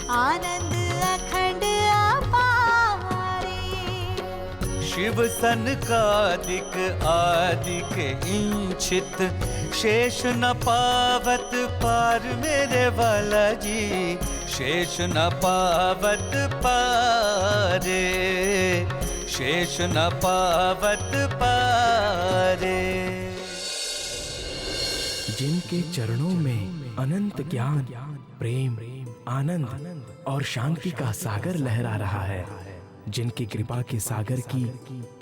आनंद अखंड अपारे। शिव सनकादिक आदिक इंचित, शेष न पावत पार मेरे वाला जी, शेष न पावत पारे, शेष न पावत पारे। जिनके चरणों में अनंत ज्ञान, प्रेम, आनंद और शांति का सागर लहरा रहा है, जिनकी कृपा के सागर की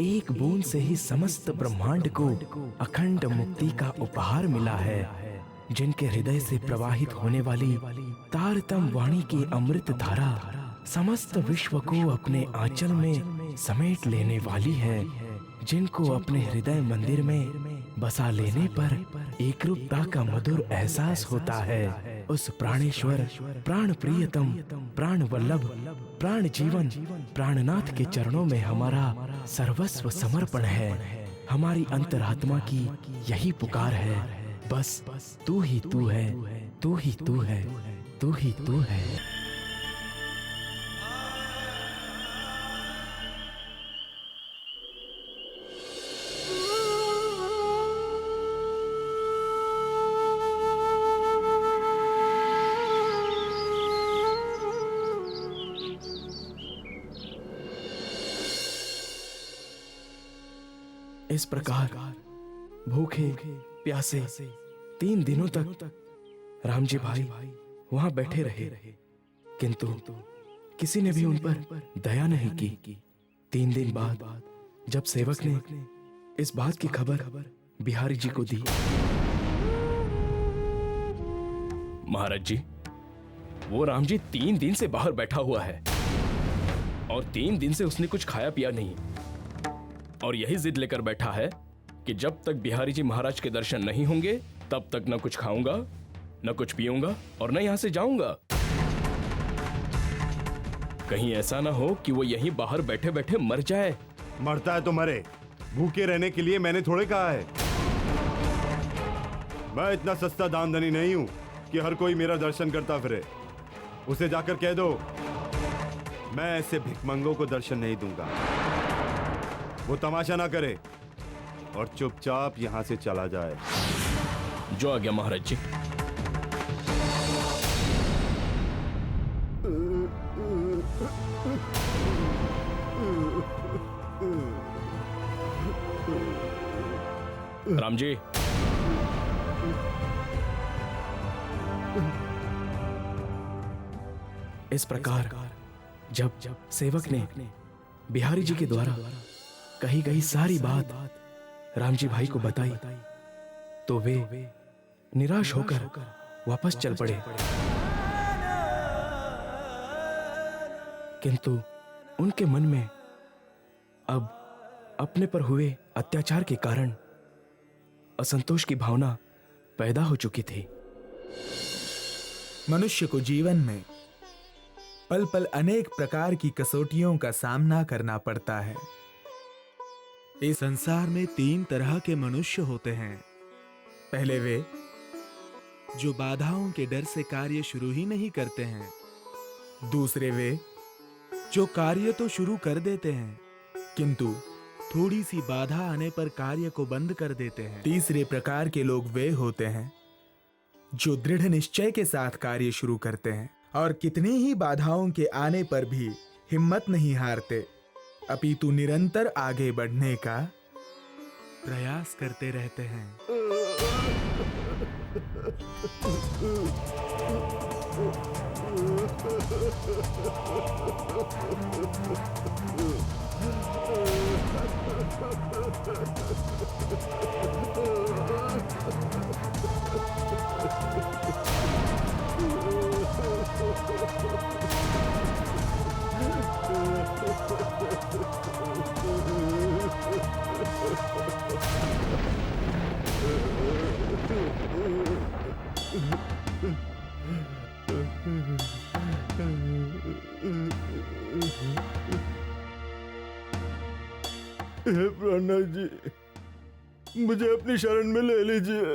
एक बूंद से ही समस्त ब्रह्मांड को अखंड मुक्ति का उपहार मिला है, जिनके हृदय से प्रवाहित होने वाली तारतम वाणी की अमृत धारा समस्त विश्व को अपने आंचल में समेट लेने वाली है, जिनको अपने हृदय मंदिर में बसा लेने पर एकरूपता का मधुर एहसास होता है, उस प्राणेश्वर, प्राण प्रियतम, प्राण वल्लभ, प्राण जीवन, प्राणनाथ के चरणों में हमारा सर्वस्व समर्पण है। हमारी अंतरात्मा की यही पुकार है, बस तू ही तू है, तू ही तू है, तू ही तू है। इस प्रकार भूखे प्यासे 3 दिनों तक राम जी भाई वहां बैठे रहे, किंतु किसी ने भी उन पर दया नहीं की। 3 दिन बाद जब सेवक ने इस बात की खबर बिहारी जी को दी, महाराज जी, वो राम जी 3 दिन से बाहर बैठा हुआ है और 3 दिन से उसने कुछ खाया पिया नहीं, और यही जिद लेकर बैठा है कि जब तक बिहारी जी महाराज के दर्शन नहीं होंगे तब तक न कुछ खाऊंगा, न कुछ पीऊंगा और न यहां से जाऊंगा। कहीं ऐसा ना हो कि वो यहीं बाहर बैठे बैठे मर जाए। मरता है तो मरे, भूखे रहने के लिए मैंने थोड़े कहा है। मैं इतना सस्ता दामदनी नहीं हूं कि हर कोई मेरा दर्शन करता फिरे। उसे जाकर कह दो मैं ऐसे भिखमंगों को दर्शन नहीं दूंगा। वो तमाशा ना करे और चुपचाप यहां से चला जाए। जो आ गया महाराज जी। राम जी, इस प्रकार जब सेवक ने बिहारी जी के द्वारा कही गई सारी बात राम जी भाई को बताई, तो वे निराश होकर वापस चल पड़े। किंतु उनके मन में अब अपने पर हुए अत्याचार के कारण असंतोष की भावना पैदा हो चुकी थी। मनुष्य को जीवन में पल पल अनेक प्रकार की कसौटियों का सामना करना पड़ता है। इस संसार में 3 तरह के मनुष्य होते हैं। पहले वे जो बाधाओं के डर से कार्य शुरू ही नहीं करते हैं। दूसरे वे जो कार्य तो शुरू कर देते हैं किंतु थोड़ी सी बाधा आने पर कार्य को बंद कर देते हैं। तीसरे प्रकार के लोग वे होते हैं जो दृढ़ निश्चय के साथ कार्य शुरू करते हैं और कितनी ही बाधाओं के आने पर भी हिम्मत नहीं हारते, अपितु निरंतर आगे बढ़ने का प्रयास करते रहते हैं। हे प्राणनाथ जी, मुझे अपनी शरण में ले लीजिए।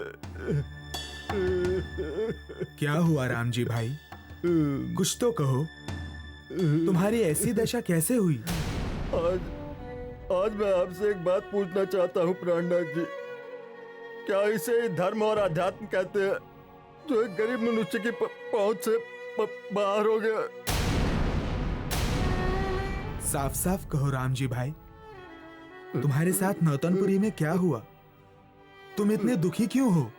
क्या हुआ राम जी भाई, कुछ तो कहो। तुम्हारी ऐसी दशा कैसे हुई? आज मैं आपसे एक बात पूछना चाहता हूँ प्राणनाथ जी। क्या इसे धर्म और अध्यात्म कहते हैं जो एक गरीब मनुष्य की पहुंच से बाहर हो गया? साफ साफ कहो राम जी भाई, तुम्हारे साथ नौतनपुरी में क्या हुआ? तुम इतने दुखी क्यों हो?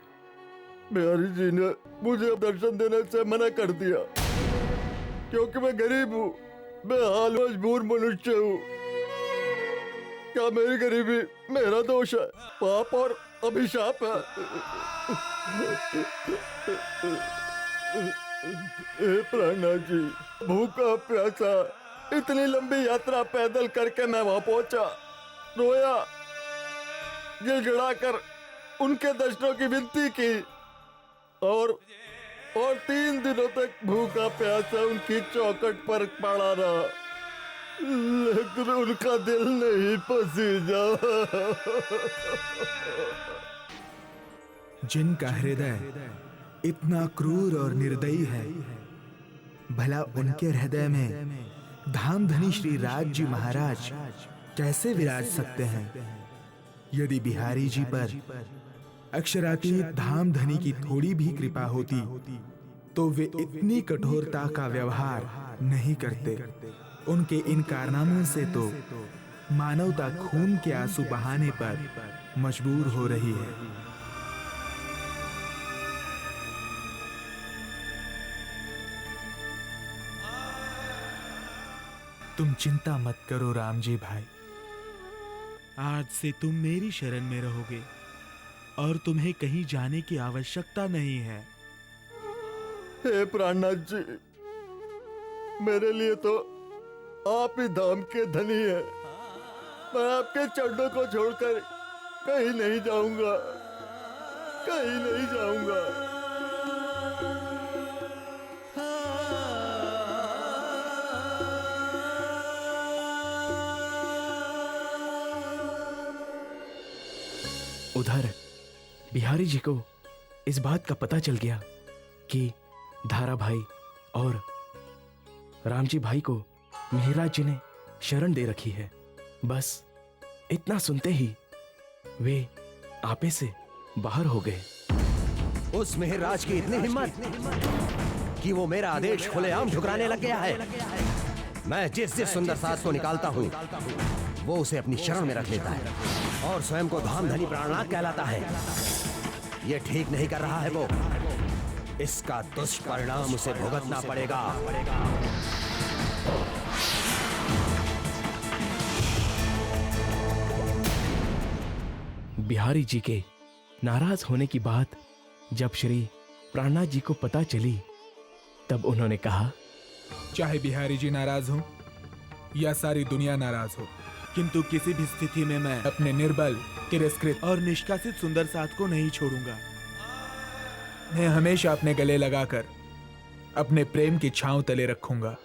बिहारी जी ने मुझे दर्शन देने से मना कर दिया क्योंकि मैं गरीब हूँ, मैं हाल मजबूर मनुष्य हूँ। क्या मेरी गरीबी मेरा दोष है, पाप और अभिशाप है? प्राणनाथ जी, भूखा प्यासा इतनी लंबी यात्रा पैदल करके मैं वहां पहुंचा, रोया, गिड़गिड़ा कर उनके दर्शनों की विनती की और 3 दिनों तक भूखा प्यासा उनकी चौखट पर पड़ा रहा, लेकिन उनका दिल नहीं पसीजा। जिनका हृदय इतना क्रूर और निर्दयी है, भला उनके हृदय में धामधनी श्री राज जी महाराज कैसे विराज सकते हैं? यदि बिहारी जी पर अक्षरातीत धामधनी की थोड़ी भी कृपा होती तो वे इतनी कठोरता का व्यवहार नहीं करते। उनके इन कारनामों से तो मानवता खून के आंसू बहाने पर मजबूर हो रही है। तुम चिंता मत करो राम जी भाई, आज से तुम मेरी शरण में रहोगे और तुम्हें कहीं जाने की आवश्यकता नहीं है। हे प्राणनाथ जी, मेरे लिए तो आप ही धाम के धनी हैं। मैं आपके चरणों को छोड़कर कहीं नहीं जाऊंगा, कहीं नहीं जाऊंगा। उधर बिहारी जी को इस बात का पता चल गया कि धारा भाई और रामजी भाई को मिहिराज जी ने शरण दे रखी है। बस इतना सुनते ही वे आपे से बाहर हो गए। उस मिहिराज की इतनी हिम्मत कि वो मेरा आदेश खुलेआम ठुकराने लग गया है। मैं जिस सुंदर सास को निकालता हूँ वो उसे अपनी शरण में रख लेता है और स्वयं को धामधनी प्राणनाथ कहलाता है। ये ठीक नहीं कर रहा है वो, इसका दुष्परिणाम उसे भुगतना पड़ेगा। बिहारी जी के नाराज होने की बात जब श्री प्राणनाथ जी को पता चली तब उन्होंने कहा, चाहे बिहारी जी नाराज हो या सारी दुनिया नाराज हो, किंतु किसी भी स्थिति में मैं अपने निर्बल, तिरस्कृत और निष्कासित सुंदर साथ को नहीं छोड़ूंगा। मैं हमेशा अपने गले लगाकर अपने प्रेम की छांव तले रखूंगा।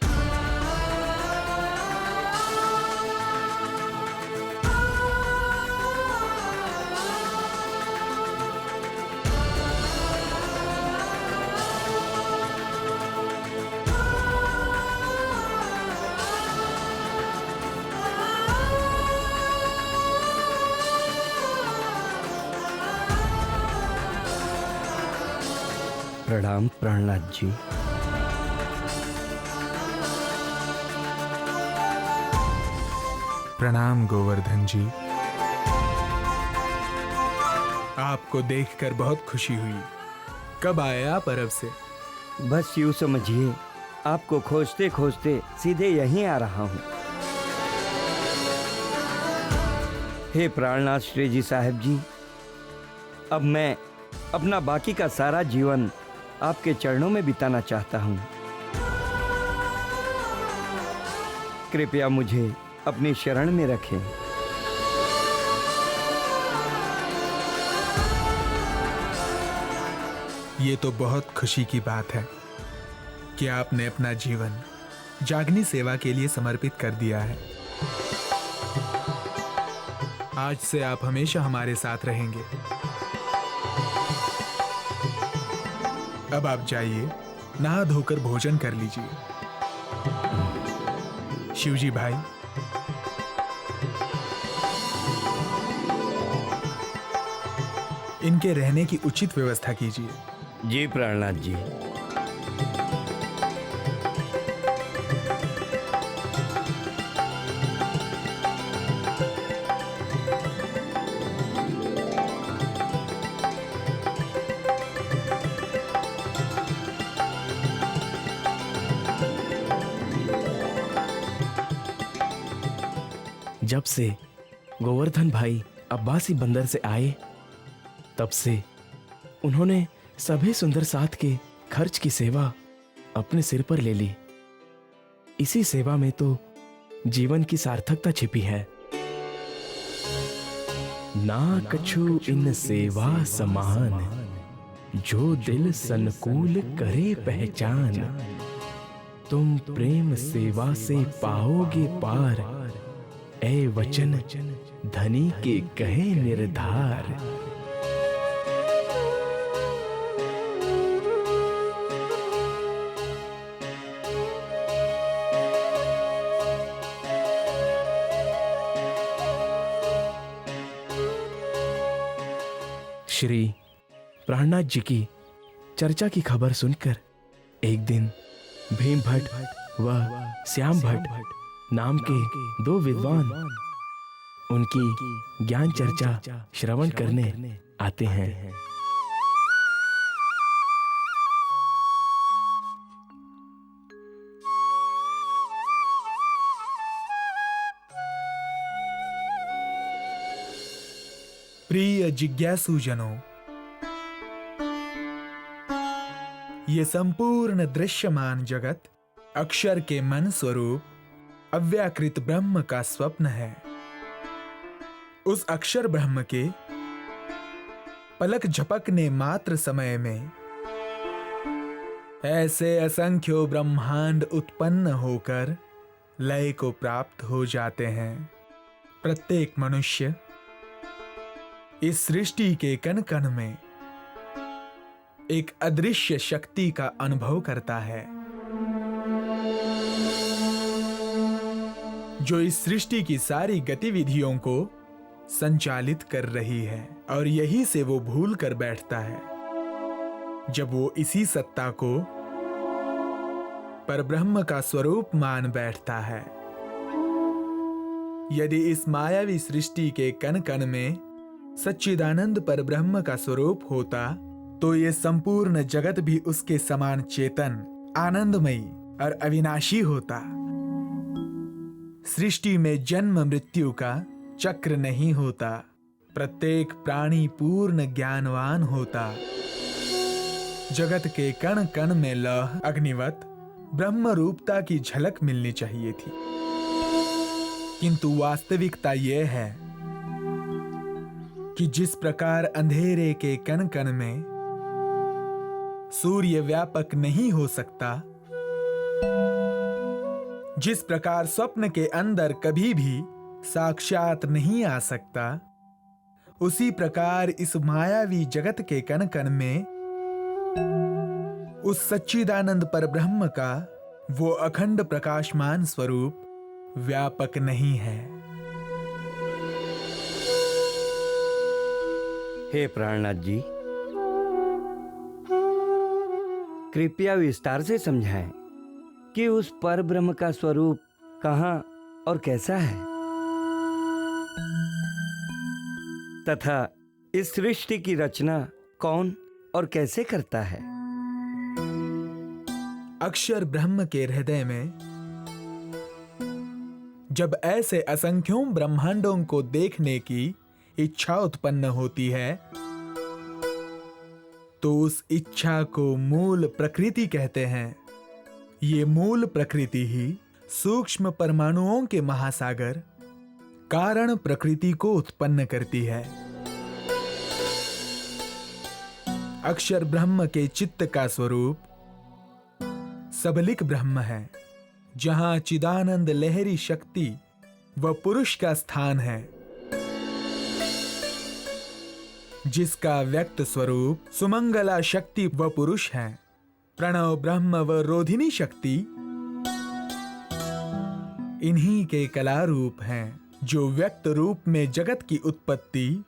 प्रणाम प्राणनाथ जी। प्रणाम गोवर्धन जी। आपको देखकर बहुत खुशी हुई। कब आए आप अरब से? बस यूं समझिए, आपको खोजते खोजते सीधे यहीं आ रहा हूं। हे प्राणनाथ श्री जी साहब जी, अब मैं अपना बाकी का सारा जीवन आपके चरणों में बिताना चाहता हूं। कृपया मुझे अपनी शरण में रखें। ये तो बहुत खुशी की बात है कि आपने अपना जीवन जागनी सेवा के लिए समर्पित कर दिया है। आज से आप हमेशा हमारे साथ रहेंगे। अब आप जाइए, नहा धोकर भोजन कर लीजिए। शिवजी भाई, इनके रहने की उचित व्यवस्था कीजिए। जी प्राणनाथ जी। जब से गोवर्धन भाई अब्बासी बंदर से आए, तब से उन्होंने सभी सुंदर साथ के खर्च की सेवा अपने सिर पर ले ली। इसी सेवा में तो जीवन की सार्थकता छिपी है। ना कछु इन सेवा समान, जो दिल संकुल करे पहचान। तुम प्रेम सेवा से पाओगे पार, ए वचन धनी के कहे निर्धार। श्री प्राणनाथ जी की चर्चा की खबर सुनकर एक दिन भीम भट्ट व श्याम भट्ट नाम के दो विद्वान उनकी ज्ञान चर्चा श्रवण करने आते हैं। प्रिय जिज्ञासु जनों, ये संपूर्ण दृश्यमान जगत अक्षर के मन स्वरूप अव्याकृत ब्रह्म का स्वप्न है। उस अक्षर ब्रह्म के पलक झपकने मात्र समय में ऐसे असंख्यों ब्रह्मांड उत्पन्न होकर लय को प्राप्त हो जाते हैं। प्रत्येक मनुष्य इस सृष्टि के कण कण में एक अदृश्य शक्ति का अनुभव करता है, जो इस सृष्टि की सारी गतिविधियों को संचालित कर रही है। और यही से वो भूल कर बैठता है जब वो इसी सत्ता को परब्रह्म का स्वरूप मान बैठता है। यदि इस मायावी सृष्टि के कण कण में सच्चिदानंद परब्रह्म का स्वरूप होता, तो ये संपूर्ण जगत भी उसके समान चेतन, आनंदमयी और अविनाशी होता। सृष्टि में जन्म मृत्यु का चक्र नहीं होता। प्रत्येक प्राणी पूर्ण ज्ञानवान होता। जगत के कण कण में लौह अग्निवत ब्रह्म रूपता की झलक मिलनी चाहिए थी, किंतु वास्तविकता यह है कि जिस प्रकार अंधेरे के कण कण में सूर्य व्यापक नहीं हो सकता, जिस प्रकार स्वप्न के अंदर कभी भी साक्षात नहीं आ सकता, उसी प्रकार इस मायावी जगत के कण कण में उस सच्चिदानंद परब्रह्म का वो अखंड प्रकाशमान स्वरूप व्यापक नहीं है। हे प्राणनाथ जी, कृपया विस्तार से समझाएं कि उस पर ब्रह्म का स्वरूप कहाँ और कैसा है, तथा इस सृष्टि की रचना कौन और कैसे करता है। अक्षर ब्रह्म के हृदय में जब ऐसे असंख्यों ब्रह्मांडों को देखने की इच्छा उत्पन्न होती है, तो उस इच्छा को मूल प्रकृति कहते हैं। ये मूल प्रकृति ही सूक्ष्म परमाणुओं के महासागर कारण प्रकृति को उत्पन्न करती है। अक्षर ब्रह्म के चित्त का स्वरूप सबलिक ब्रह्म है, जहां चिदानंद लहरी शक्ति व पुरुष का स्थान है, जिसका व्यक्त स्वरूप सुमंगला शक्ति व पुरुष है। प्रणव ब्रह्म व रोधिनी शक्ति इन्हीं के कला रूप हैं जो व्यक्त रूप में जगत की उत्पत्ति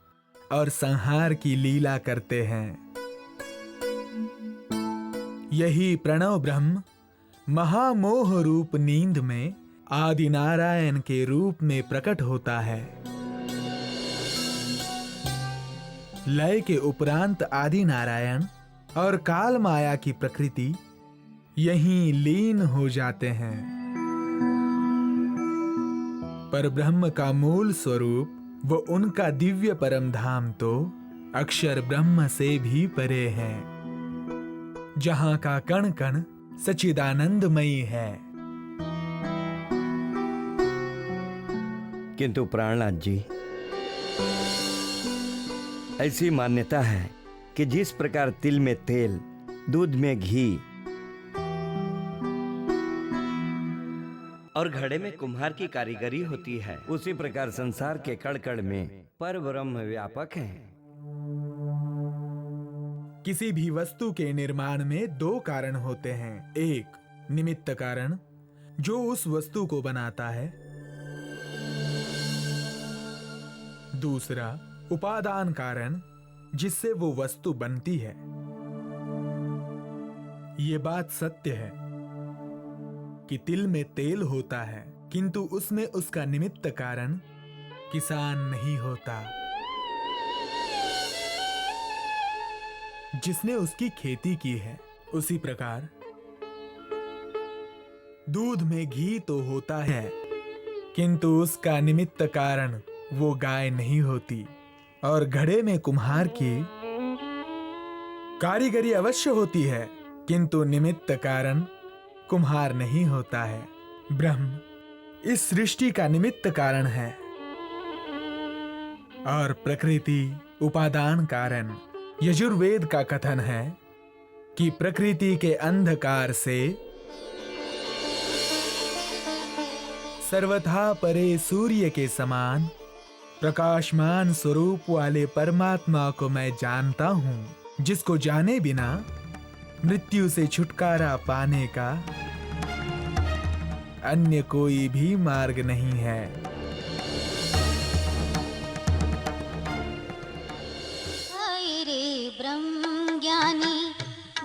और संहार की लीला करते हैं। यही प्रणव ब्रह्म महामोह रूप नींद में आदि नारायण के रूप में प्रकट होता है। लय के उपरांत आदि नारायण और काल माया की प्रकृति यहीं लीन हो जाते हैं। पर ब्रह्म का मूल स्वरूप वो उनका दिव्य परम धाम तो अक्षर ब्रह्म से भी परे है, जहां का कण कण सच्चिदानंदमयी है। किंतु प्राणनाथ जी, ऐसी मान्यता है कि जिस प्रकार तिल में तेल, दूध में घी और घड़े में कुम्हार की कारीगरी होती है, उसी प्रकार संसार के कण कण में परब्रह्म व्यापक है। किसी भी वस्तु के निर्माण में दो कारण होते हैं। एक निमित्त कारण जो उस वस्तु को बनाता है, दूसरा उपादान कारण जिससे वो वस्तु बनती है। ये बात सत्य है कि तिल में तेल होता है, किंतु उसमें उसका निमित्त कारण किसान नहीं होता, जिसने उसकी खेती की है। उसी प्रकार दूध में घी तो होता है, किंतु उसका निमित्त कारण वो गाय नहीं होती। और घड़े में कुम्हार की कारीगरी अवश्य होती है, किंतु निमित्त कारण कुम्हार नहीं होता है। ब्रह्म इस सृष्टि का निमित्त कारण है और प्रकृति उपादान कारण। यजुर्वेद का कथन है कि प्रकृति के अंधकार से सर्वथा परे सूर्य के समान प्रकाशमान स्वरूप वाले परमात्मा को मैं जानता हूं, जिसको जाने बिना मृत्यु से छुटकारा पाने का अन्य कोई भी मार्ग नहीं है। हाय रे ब्रह्म ज्ञानी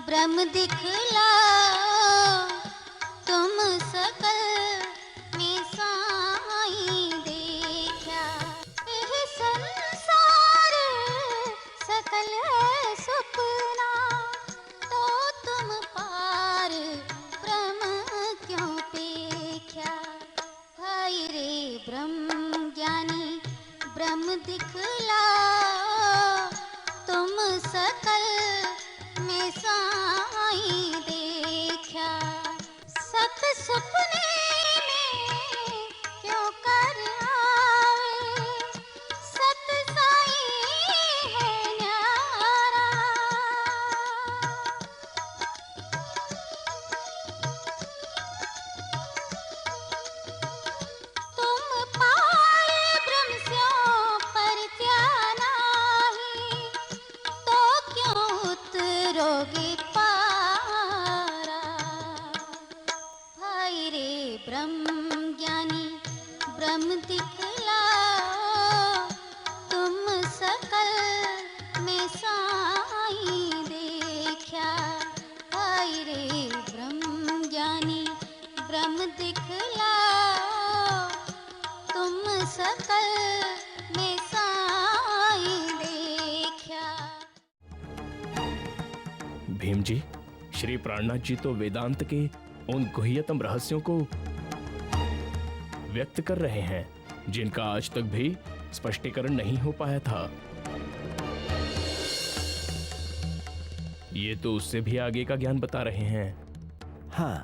ब्रह्म दिखला, तुम सकल में साई देखा। यह संसार सकल है सपना, तो तुम पार ब्रह्म क्यों पेख्या। हाय रे ब्रह्म ज्ञानी ब्रह्म दिखला, तुम सकल में साई देखा। सत सपने में क्यों कर आवे, सत साई है न्यारा। तुम पाए ब्रह्म स्यों परत्या नाही, तो क्यों उतरोगे पारा। हाय रे ब्रह्म ज्ञानी ब्रह्म दिखला, तुम सकल में साई देखा। हाय रे ब्रह्म ज्ञानी ब्रह्म दिखला, तुम सकल में साई देखा। भीम जी, श्री प्राणनाथ जी तो वेदांत के उन गुह्यतम रहस्यों को व्यक्त कर रहे हैं, जिनका आज तक भी स्पष्टीकरण नहीं हो पाया था। ये तो उससे भी आगे का ज्ञान बता रहे हैं। हाँ,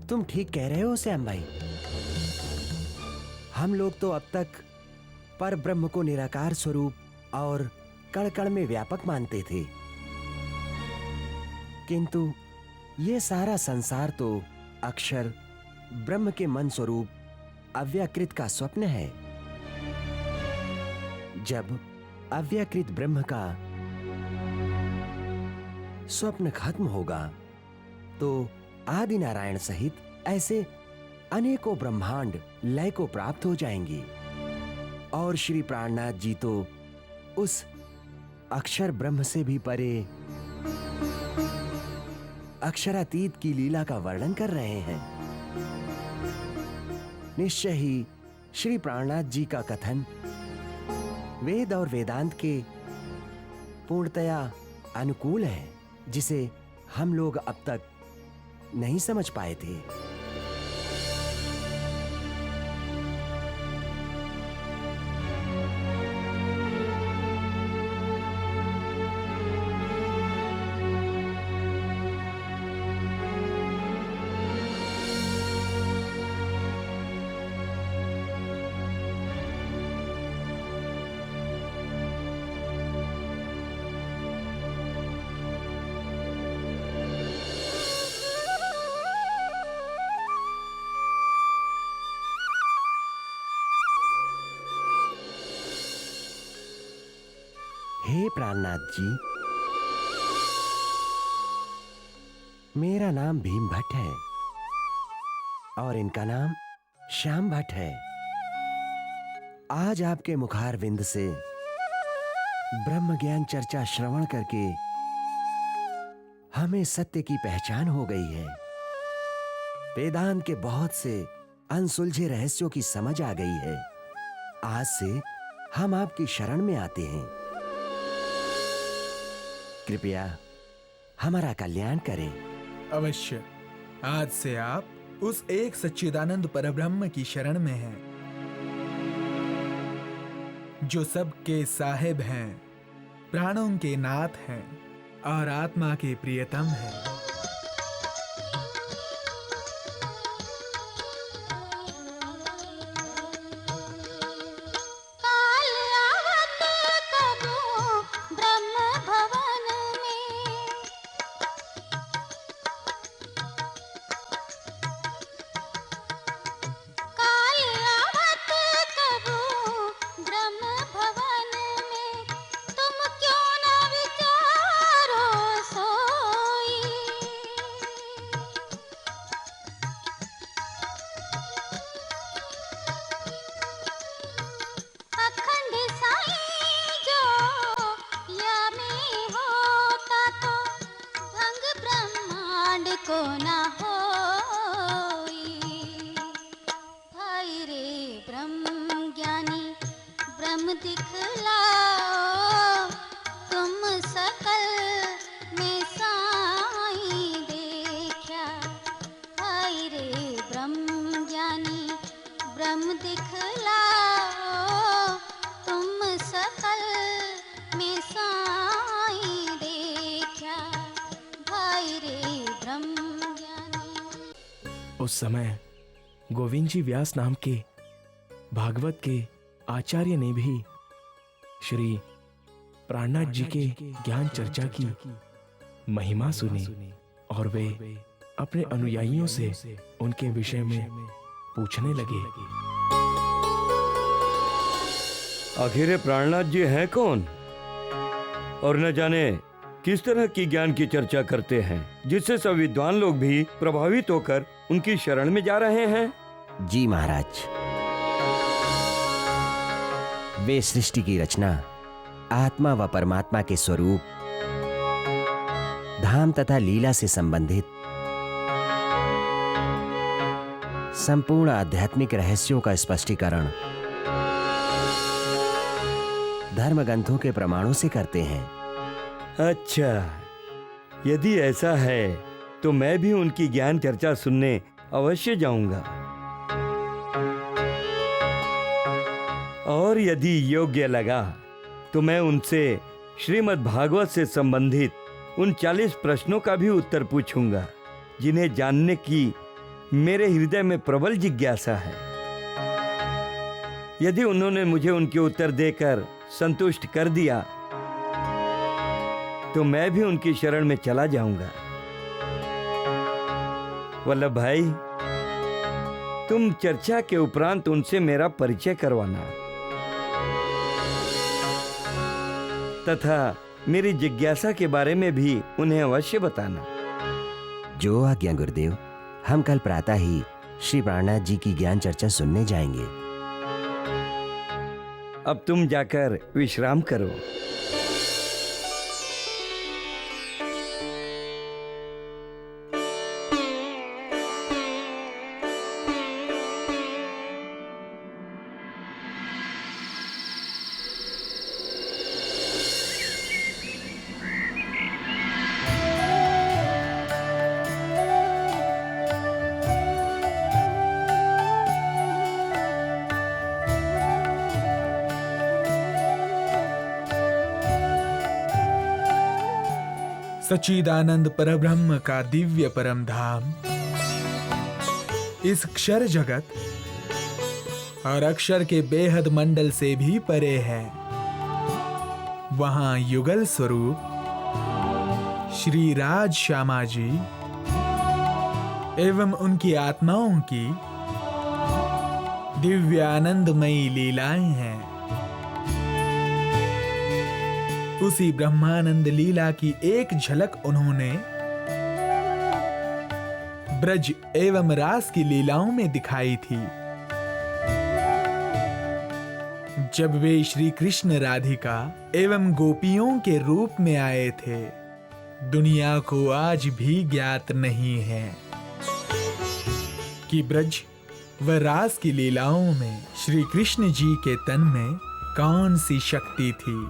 तुम ठीक कह रहे हो श्याम भाई। हम लोग तो अब तक पर ब्रह्म को निराकार स्वरूप और कण कण में व्यापक मानते थे, किंतु ये सारा संसार तो अक्षर ब्रह्म के मन स्वरूप अव्याकृत का स्वप्न है। जब अव्याकृत ब्रह्म का स्वप्न खत्म होगा, तो आदि नारायण सहित ऐसे अनेकों ब्रह्मांड लय को प्राप्त हो जाएंगी और श्री प्राणनाथ जी तो उस अक्षर ब्रह्म से भी परे अक्षरातीत की लीला का वर्णन कर रहे हैं। निश्चय ही श्री प्राणनाथ जी का कथन वेद और वेदांत के पूर्णतया अनुकूल है, जिसे हम लोग अब तक नहीं समझ पाए थे। हे प्राणनाथ जी, मेरा नाम भीम भट्ट है और इनका नाम श्याम भट्ट है। आज आपके मुखारविंद से ब्रह्म ज्ञान चर्चा श्रवण करके हमें सत्य की पहचान हो गई है। वेदांत के बहुत से अनसुलझे रहस्यों की समझ आ गई है। आज से हम आपकी शरण में आते हैं। कृपया हमारा कल्याण करें। अवश्य। आज से आप उस एक सच्चिदानंद परब्रह्म की शरण में हैं, जो सबके साहिब हैं, प्राणों के नाथ हैं और आत्मा के प्रियतम हैं। को ना होई। भाई रे ब्रह्म ज्ञानी ब्रह्म दिखलाओ, तुम सकल में साईं देखा। भाई रे ब्रह्म ज्ञानी ब्रह्म दिखलाओ, तुम सकल में साईं देखा। भाई रे ब्रह्म ज्ञानी। उस समय गोविंद जी व्यास नाम के भागवत के आचार्य ने भी श्री प्राणनाथ जी के ज्ञान चर्चा की महिमा सुनी और वे अपने अनुयायियों से उनके विषय में पूछने लगे। आखिर ये प्राणनाथ जी हैं कौन और न जाने किस तरह की ज्ञान की चर्चा करते हैं, जिससे सब विद्वान लोग भी प्रभावित होकर उनकी शरण में जा रहे हैं। जी महाराज, वे सृष्टि की रचना, आत्मा व परमात्मा के स्वरूप, धाम तथा लीला से संबंधित संपूर्ण आध्यात्मिक रहस्यों का स्पष्टीकरण धर्म ग्रंथों के प्रमाणों से करते हैं। अच्छा, यदि ऐसा है तो मैं भी उनकी ज्ञान चर्चा सुनने अवश्य जाऊंगा, और यदि योग्य लगा तो मैं उनसे श्रीमद् भागवत से संबंधित उन 40 प्रश्नों का भी उत्तर पूछूंगा, जिन्हें जानने की मेरे हृदय में प्रबल जिज्ञासा है। यदि उन्होंने मुझे उनके उत्तर देकर संतुष्ट कर दिया तो मैं भी उनकी शरण में चला जाऊंगा। वल्लभ भाई, तुम चर्चा के उपरांत उनसे मेरा परिचय करवाना तथा मेरी जिज्ञासा के बारे में भी उन्हें अवश्य बताना। जो आज्ञा गुरुदेव। हम कल प्रातः ही श्री प्राणनाथ जी की ज्ञान चर्चा सुनने जाएंगे। अब तुम जाकर विश्राम करो। सच्चिदानंद परब्रह्म का दिव्य परम धाम इस क्षर जगत और अक्षर के बेहद मंडल से भी परे है। वहां युगल स्वरूप श्री राज श्यामा जी एवं उनकी आत्माओं की दिव्य आनंदमयी लीलाएं हैं। उसी ब्रह्मानंद लीला की एक झलक उन्होंने ब्रज एवं रास की लीलाओं में दिखाई थी, जब वे श्री कृष्ण राधिका एवं गोपियों के रूप में आए थे। दुनिया को आज भी ज्ञात नहीं है कि ब्रज व रास की लीलाओं में श्री कृष्ण जी के तन में कौन सी शक्ति थी,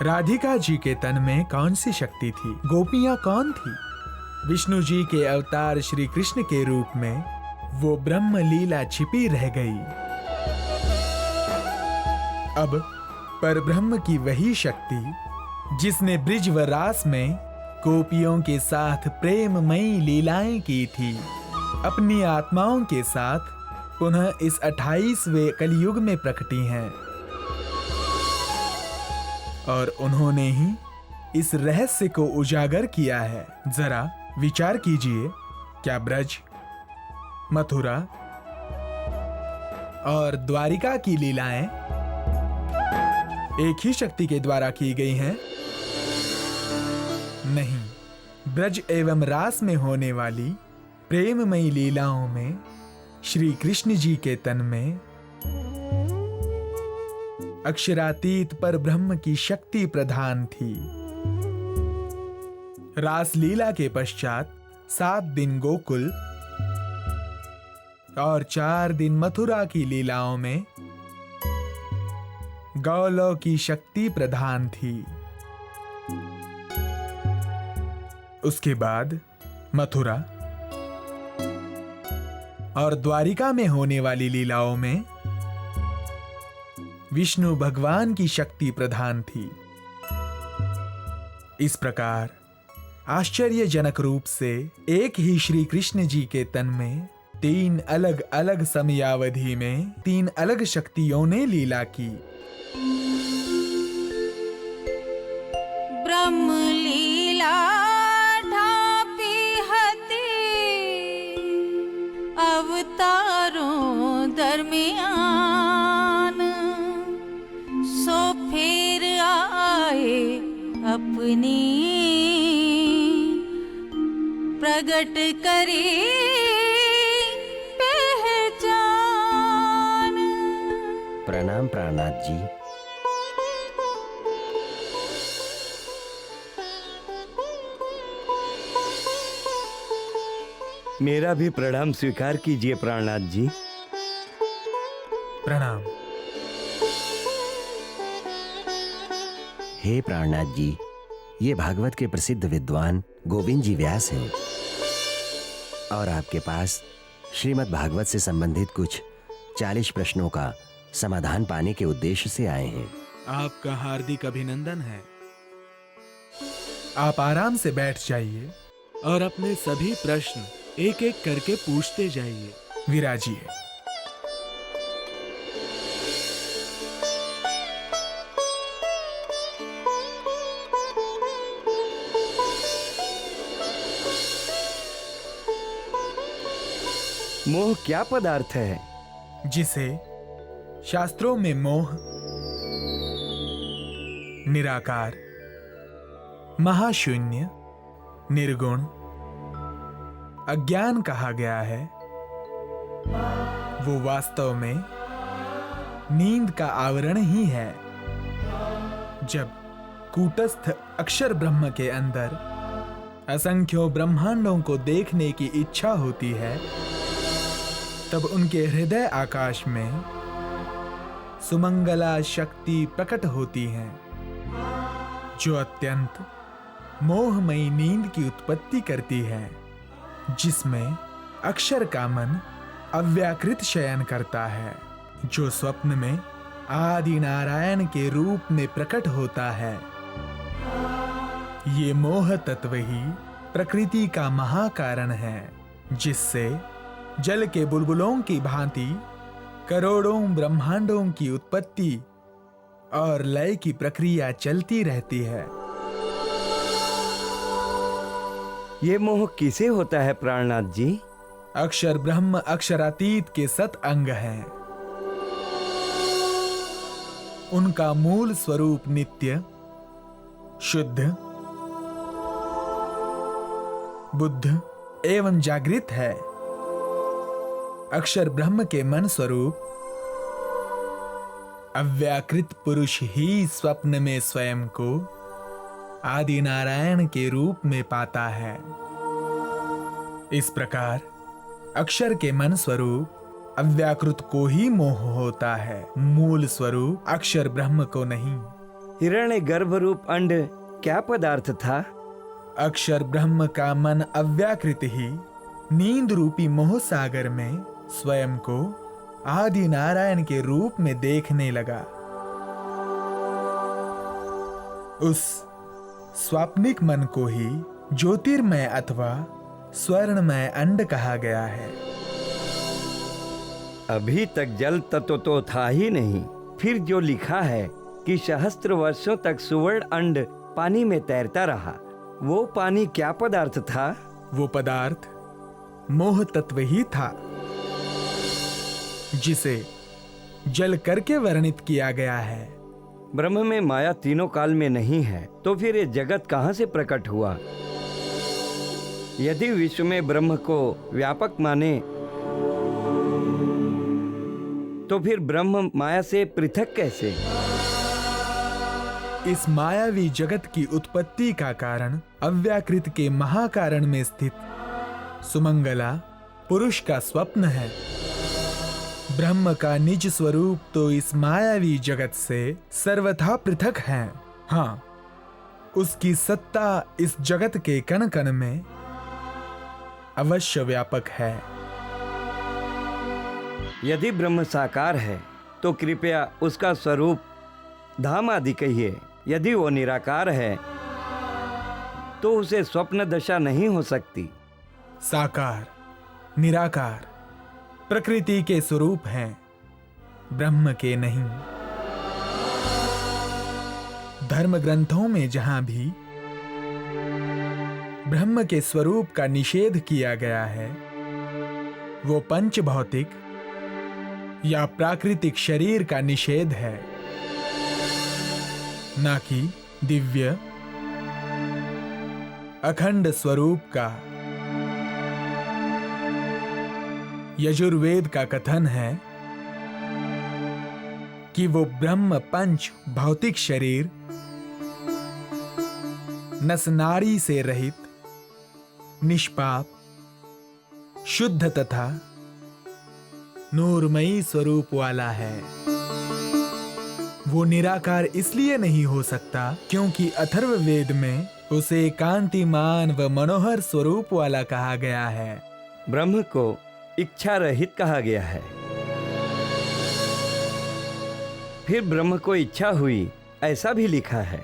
राधिका जी के तन में कौन सी शक्ति थी, गोपियां कौन थी। विष्णु जी के अवतार श्री कृष्ण के रूप में वो ब्रह्म लीला छिपी रह गई। अब परब्रह्म की वही शक्ति जिसने ब्रिज व रास में गोपियों के साथ प्रेममयी लीलाएं की थी, अपनी आत्माओं के साथ पुनः इस 28वें कलयुग में प्रकटी हैं। और उन्होंने ही इस रहस्य को उजागर किया है। जरा विचार कीजिए, क्या ब्रज, मथुरा और द्वारिका की लीलाएं एक ही शक्ति के द्वारा की गई हैं? नहीं, ब्रज एवं रास में होने वाली प्रेममयी लीलाओं में श्री कृष्ण जी के तन में अक्षरातीत पर ब्रह्म की शक्ति प्रधान थी। रास लीला के पश्चात 7 दिन गोकुल और 4 दिन मथुरा की लीलाओं में गौलव की शक्ति प्रधान थी। उसके बाद मथुरा और द्वारिका में होने वाली लीलाओं में विष्णु भगवान की शक्ति प्रधान थी। इस प्रकार आश्चर्यजनक रूप से एक ही श्री कृष्ण जी के तन में 3 अलग अलग समयावधि में 3 अलग शक्तियों ने लीला की। ब्रह्म लीला ढापी हती अवतारों दरमियान, सो फिर आए अपनी प्रगट करी पहचान। प्रणाम प्राणनाथ जी। मेरा भी प्रणाम स्वीकार कीजिए प्राणनाथ जी। प्रणाम। हे प्राणनाथ जी, ये भागवत के प्रसिद्ध विद्वान गोविंद जी व्यास हैं और आपके पास श्रीमद् भागवत से संबंधित कुछ 40 प्रश्नों का समाधान पाने के उद्देश्य से आए हैं। आपका हार्दिक अभिनंदन है। आप आराम से बैठ जाइए और अपने सभी प्रश्न एक एक करके पूछते जाइए। विराजिए। मोह क्या पदार्थ है? जिसे शास्त्रों में मोह, निराकार, महाशून्य, निर्गुण, अज्ञान कहा गया है। वो वास्तव में नींद का आवरण ही है। जब कूटस्थ अक्षर ब्रह्म के अंदर असंख्यों ब्रह्मांडों को देखने की इच्छा होती है, तब उनके हृदय आकाश में सुमंगला शक्ति प्रकट होती है, जो अत्यंत मोहमयी नींद की उत्पत्ति करती है, जिसमें अक्षर का मन अव्याकृत शयन करता है, जो स्वप्न में आदि नारायण के रूप में प्रकट होता है। ये मोह तत्व ही प्रकृति का महाकारण है, जिससे जल के बुलबुलों की भांति करोड़ों ब्रह्मांडों की उत्पत्ति और लय की प्रक्रिया चलती रहती है। ये मोह किसे होता है प्राणनाथ जी? अक्षर ब्रह्म अक्षरातीत के सत अंग हैं। उनका मूल स्वरूप नित्य, शुद्ध, बुद्ध एवं जागृत है। अक्षर ब्रह्म के मन स्वरूप अव्याकृत पुरुष ही स्वप्न में स्वयं को आदि नारायण के रूप में पाता है। इस प्रकार अक्षर के मन स्वरूप अव्याकृत को ही मोह होता है, मूल स्वरूप अक्षर ब्रह्म को नहीं। हिरण्य गर्भ रूप अंड क्या पदार्थ था? अक्षर ब्रह्म का मन अव्याकृत ही नींद रूपी मोह सागर में स्वयं को आदि नारायण के रूप में देखने लगा। उस स्वाप्निक मन को ही ज्योतिर्मय अथवा स्वर्णमय अंड कहा गया है। अभी तक जल तत्व तो था ही नहीं, फिर जो लिखा है कि सहस्त्र वर्षों तक सुवर्ण अंड पानी में तैरता रहा, वो पानी क्या पदार्थ था? वो पदार्थ मोह तत्व ही था, जिसे जल करके वर्णित किया गया है। ब्रह्म में माया तीनों काल में नहीं है, तो फिर ये जगत कहाँ से प्रकट हुआ? यदि विश्व में ब्रह्म को व्यापक माने, तो फिर ब्रह्म माया से पृथक कैसे? इस मायावी जगत की उत्पत्ति का कारण अव्याकृत के महाकारण में स्थित सुमंगला पुरुष का स्वप्न है। ब्रह्म का निज स्वरूप तो इस मायावी जगत से सर्वथा पृथक है। हाँ, उसकी सत्ता इस जगत के कण कण में अवश्य व्यापक है। यदि ब्रह्म साकार है तो कृपया उसका स्वरूप धाम आदि कहिए। यदि वो निराकार है तो उसे स्वप्न दशा नहीं हो सकती। साकार निराकार प्रकृति के स्वरूप हैं, ब्रह्म के नहीं। धर्म ग्रंथों में जहां भी ब्रह्म के स्वरूप का निषेध किया गया है, वो पंच भौतिक या प्राकृतिक शरीर का निषेध है, ना कि दिव्य अखंड स्वरूप का। यजुर्वेद का कथन है कि वो ब्रह्म पंच भौतिक शरीर नस नाड़ी से रहित, निष्पाप, शुद्ध तथा नूरमयी स्वरूप वाला है। वो निराकार इसलिए नहीं हो सकता क्योंकि अथर्ववेद में उसे कांतिमान व मनोहर स्वरूप वाला कहा गया है। ब्रह्म को इच्छा रहित कहा गया है। फिर ब्रह्म को इच्छा हुई ऐसा भी लिखा है।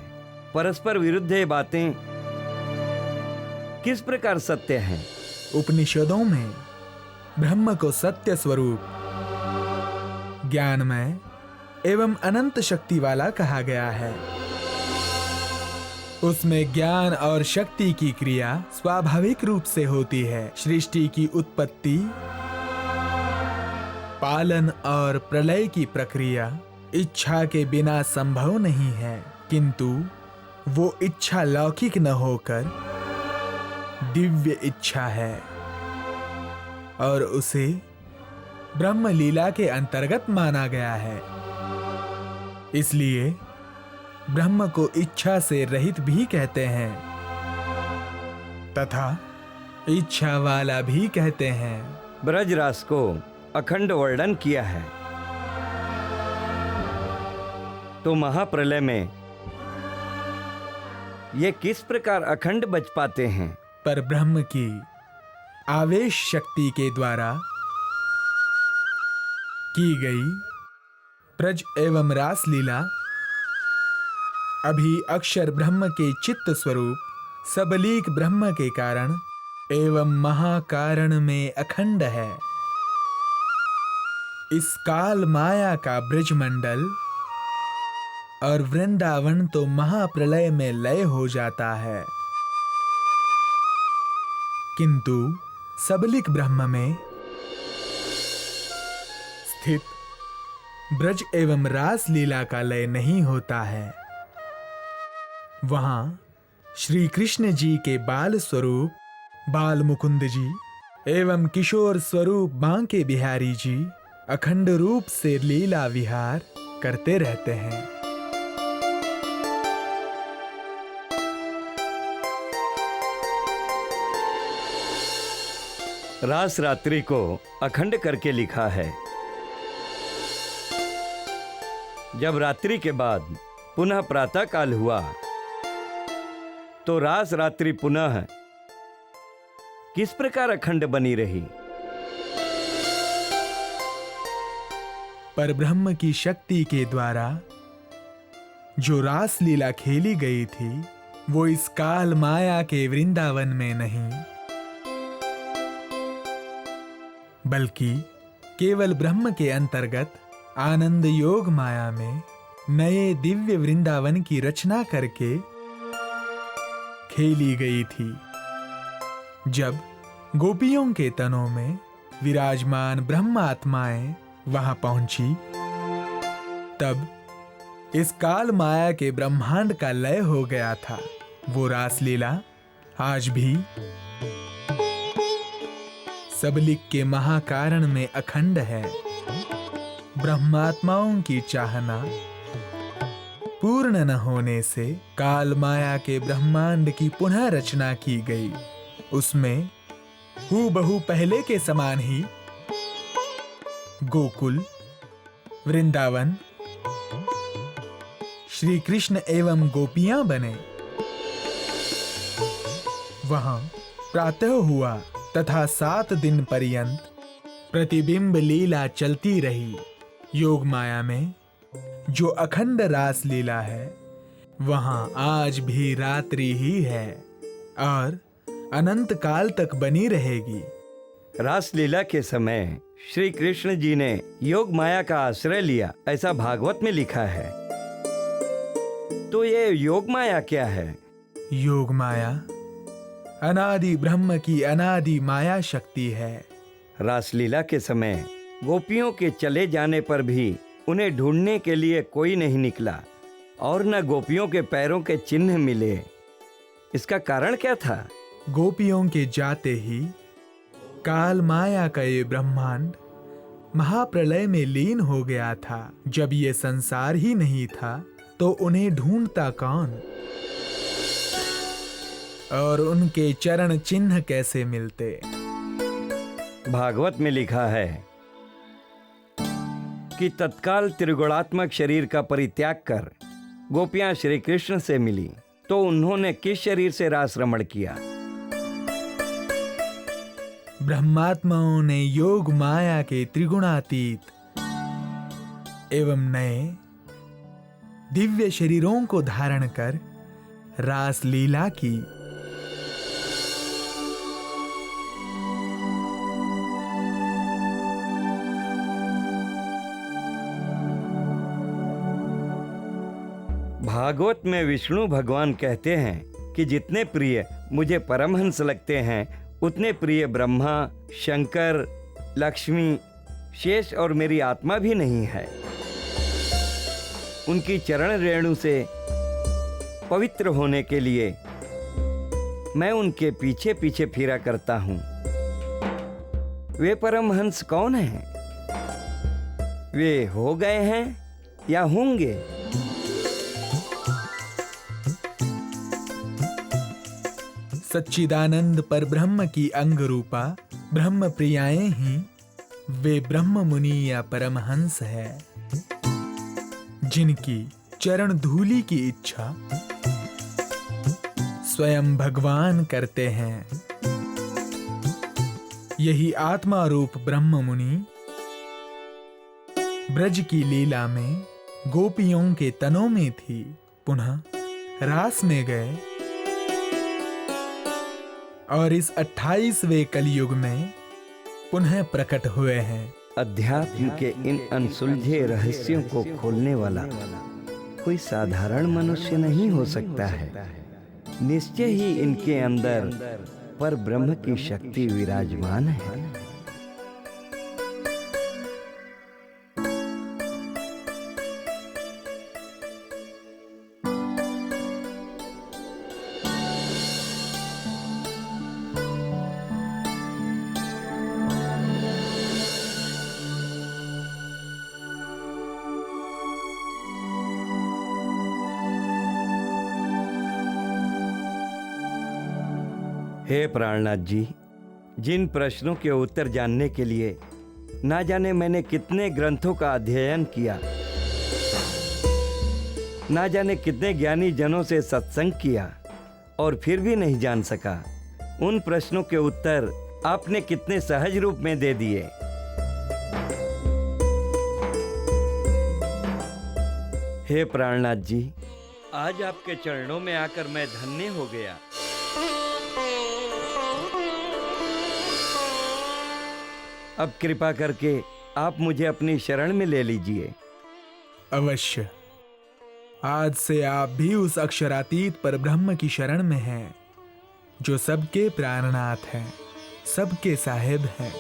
परस्पर विरुद्ध ये बातें किस प्रकार सत्य हैं? उपनिषदों में ब्रह्म को सत्य स्वरूप, ज्ञानमय एवं अनंत शक्ति वाला कहा गया है। उसमें ज्ञान और शक्ति की क्रिया स्वाभाविक रूप से होती है। सृष्टि की उत्पत्ति, पालन और प्रलय की प्रक्रिया इच्छा के बिना संभव नहीं है, किंतु वो इच्छा लौकिक न होकर दिव्य इच्छा है और उसे ब्रह्म लीला के अंतर्गत माना गया है। इसलिए ब्रह्म को इच्छा से रहित भी कहते हैं तथा इच्छा वाला भी कहते हैं। ब्रजरास को अखंड वर्णन किया है, तो महाप्रलय में ये किस प्रकार अखंड बच पाते हैं? पर ब्रह्म की आवेश शक्ति के द्वारा की गई ब्रज एवं रास लीला अभी अक्षर ब्रह्म के चित्त स्वरूप सबलीक ब्रह्म के कारण एवं महाकारण में अखंड है। इस काल माया का ब्रजमंडल और वृंदावन तो महाप्रलय में लय हो जाता है, किंतु सबलिक ब्रह्म में स्थित ब्रज एवं रास लीला का लय नहीं होता है। वहां श्री कृष्ण जी के बाल स्वरूप बाल मुकुंद जी एवं किशोर स्वरूप बांके बिहारी जी अखंड रूप से लीला विहार करते रहते हैं। रास रात्रि को अखंड करके लिखा है। जब रात्रि के बाद पुनः प्रातः काल हुआ तो रास रात्रि पुनः किस प्रकार अखंड बनी रही? पर ब्रह्म की शक्ति के द्वारा जो रास लीला खेली गई थी वो इस काल माया के वृंदावन में नहीं, बल्कि केवल ब्रह्म के अंतर्गत आनंद योग माया में नए दिव्य वृंदावन की रचना करके खेली गई थी। जब गोपियों के तनों में विराजमान ब्रह्म आत्माएं वहां पहुंची, तब इस काल माया के ब्रह्मांड का लय हो गया था। वो रासलीला आज भी सबलिक के महाकारण में अखंड है। ब्रह्मात्माओं की चाहना पूर्ण न होने से काल माया के ब्रह्मांड की पुनः रचना की गई। उसमें हूबहू पहले के समान ही गोकुल, वृंदावन, श्री कृष्ण एवं गोपियां बने। वहां प्रातः हुआ तथा 7 दिन पर्यंत प्रतिबिंब लीला चलती रही। योग माया में जो अखंड रास लीला है वहां आज भी रात्रि ही है और अनंत काल तक बनी रहेगी। रासलीला के समय श्री कृष्ण जी ने योग माया का आश्रय लिया, ऐसा भागवत में लिखा है। तो ये योग माया क्या है? योग माया अनादि ब्रह्म की अनादि माया शक्ति है। रासलीला के समय गोपियों के चले जाने पर भी उन्हें ढूंढने के लिए कोई नहीं निकला और न गोपियों के पैरों के चिन्ह मिले। इसका कारण क्या था? गोपियों के जाते ही काल माया का ये ब्रह्मांड महाप्रलय में लीन हो गया था। जब ये संसार ही नहीं था तो उन्हें ढूंढता कौन और उनके चरण चिन्ह कैसे मिलते? भागवत में लिखा है कि तत्काल त्रिगुणात्मक शरीर का परित्याग कर गोपियां श्री कृष्ण से मिली तो उन्होंने किस शरीर से रास रमण किया? ब्रह्मात्माओं ने योग माया के त्रिगुणातीत एवं नए दिव्य शरीरों को धारण कर रास लीला की। भागवत में विष्णु भगवान कहते हैं कि जितने प्रिय मुझे परमहंस लगते हैं उतने प्रिय ब्रह्मा, शंकर, लक्ष्मी, शेष और मेरी आत्मा भी नहीं है। उनकी चरण रेणु से पवित्र होने के लिए मैं उनके पीछे पीछे फिरा करता हूँ। वे परमहंस कौन हैं? वे हो गए हैं या होंगे? सच्चिदानंद पर ब्रह्म की अंग रूपा ब्रह्म प्रियाएं ही वे ब्रह्म मुनि या परमहंस है, जिनकी चरण धूलि की इच्छा स्वयं भगवान करते हैं। यही आत्मा रूप ब्रह्म मुनि ब्रज की लीला में गोपियों के तनों में थी, पुनः रास में गए और इस 28वें कलयुग में पुनः प्रकट हुए हैं। अध्यात्म के इन अनसुलझे रहस्यों को खोलने वाला कोई साधारण मनुष्य नहीं हो सकता है। निश्चय ही इनके अंदर पर ब्रह्म की शक्ति विराजमान है। हे प्राणनाथ जी, जिन प्रश्नों के उत्तर जानने के लिए ना जाने मैंने कितने ग्रंथों का अध्ययन किया, ना जाने कितने ज्ञानी जनों से सत्संग किया और फिर भी नहीं जान सका, उन प्रश्नों के उत्तर आपने कितने सहज रूप में दे दिए। हे प्राणनाथ जी, आज आपके चरणों में आकर मैं धन्य हो गया। अब कृपा करके आप मुझे अपनी शरण में ले लीजिए। अवश्य। आज से आप भी उस अक्षरातीत पर ब्रह्म की शरण में हैं, जो सबके प्राणनाथ हैं, सबके साहिब हैं।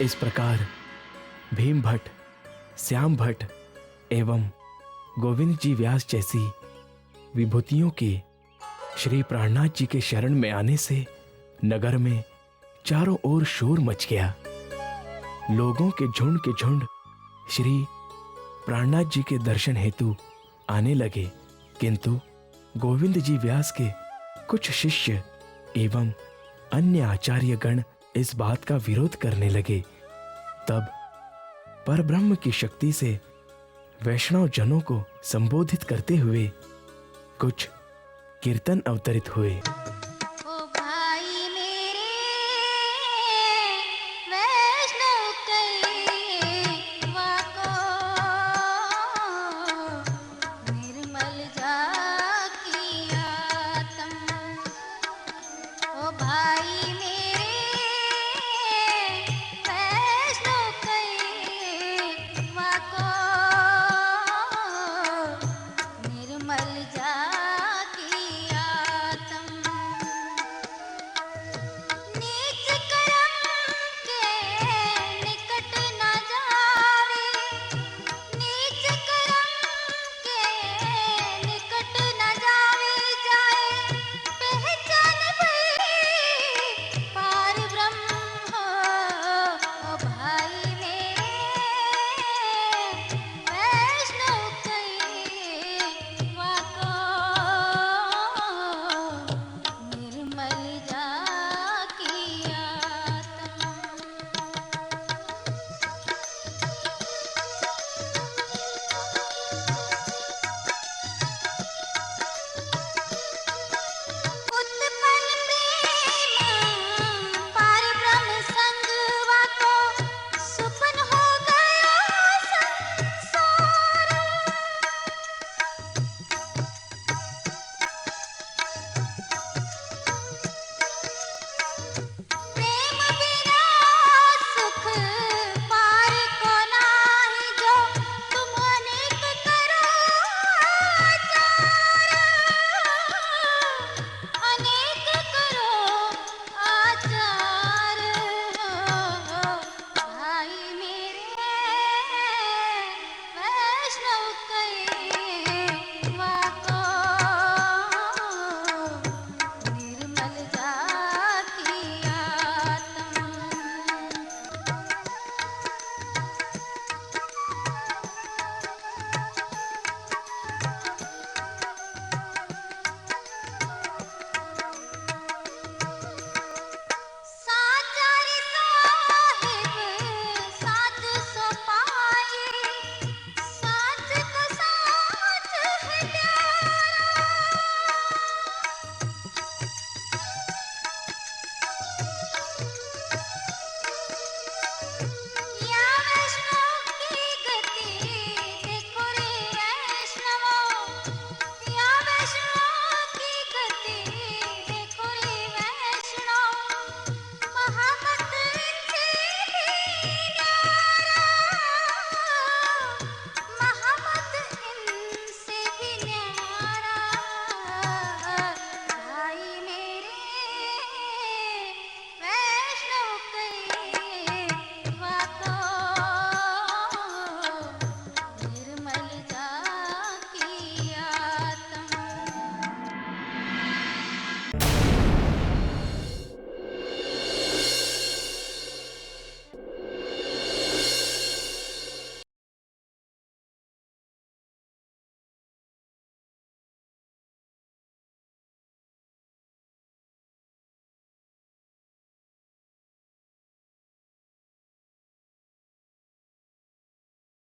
इस प्रकार भीम भट्ट, श्याम भट्ट एवं गोविंद जी व्यास जैसी विभूतियों के श्री प्राणनाथ जी के शरण में आने से नगर में चारों ओर शोर मच गया। लोगों के झुंड श्री प्राणनाथ जी के दर्शन हेतु आने लगे, किंतु गोविंद जी व्यास के कुछ शिष्य एवं अन्य आचार्य गण इस बात का विरोध करने लगे। तब परब्रह्म की शक्ति से वैष्णव जनों को संबोधित करते हुए कुछ कीर्तन अवतरित हुए।